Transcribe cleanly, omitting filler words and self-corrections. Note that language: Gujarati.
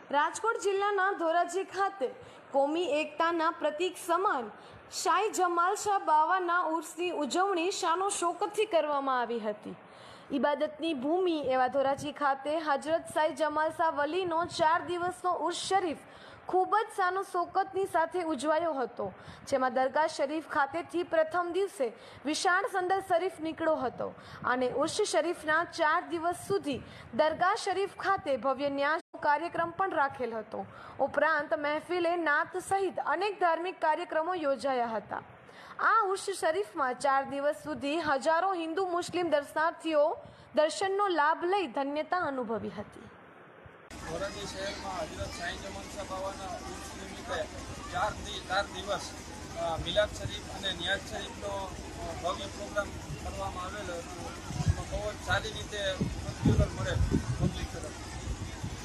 રાજકોટ જિલ્લાના ધોરાજી ખાતે કોમી એકતાના પ્રતીક સમાન શાહી જમાલ શાહ બાવાના ઉર્સની ઉજવણી શાનો શોકતથી કરવામાં આવી હતી। ઇબાદતની ભૂમિ એવા ધોરાજી ખાતે હજરત શાહી જમાલ શાહ વલીનો 4 દિવસનો ઉર્સ શરીફ ખૂબ જ શાનો શોકતની સાથે ઉજવાયો હતો, જેમાં દરગાહ શરીફ ખાતેથી પ્રથમ દિવસે વિશાળ સંદર શરીફ નીકળ્યો હતો અને ઉર્સ શરીફના 4 દિવસ સુધી દરગાહ શરીફ ખાતે ભવ્ય ન્યાસ કાર્યક્રમ પણ રાખેલ હતો। ઉપરાંત મહેફિલે નાત સહિત અનેક ધાર્મિક કાર્યક્રમો યોજાયા હતા। આ ઉર્સ શરીફમાં 4 દિવસ સુધી હજારો હિન્દુ મુસ્લિમ દર્શનાર્થીઓ દર્શનનો લાભ લઈ ધન્યતા અનુભવી હતી। ધોરાજી શહેરમાં હજરત શાહી જમાલ શાહ બાવાના ઉર્સ નિમિત્તે 4 દિવસ મિલાદ શરીફ અને નિયાઝ શરીફનો ભવ્ય પ્રોગ્રામ કરવામાં આવેલો હતો। બહુ જ સારી રીતે પ્રત્યુત્તર મળે।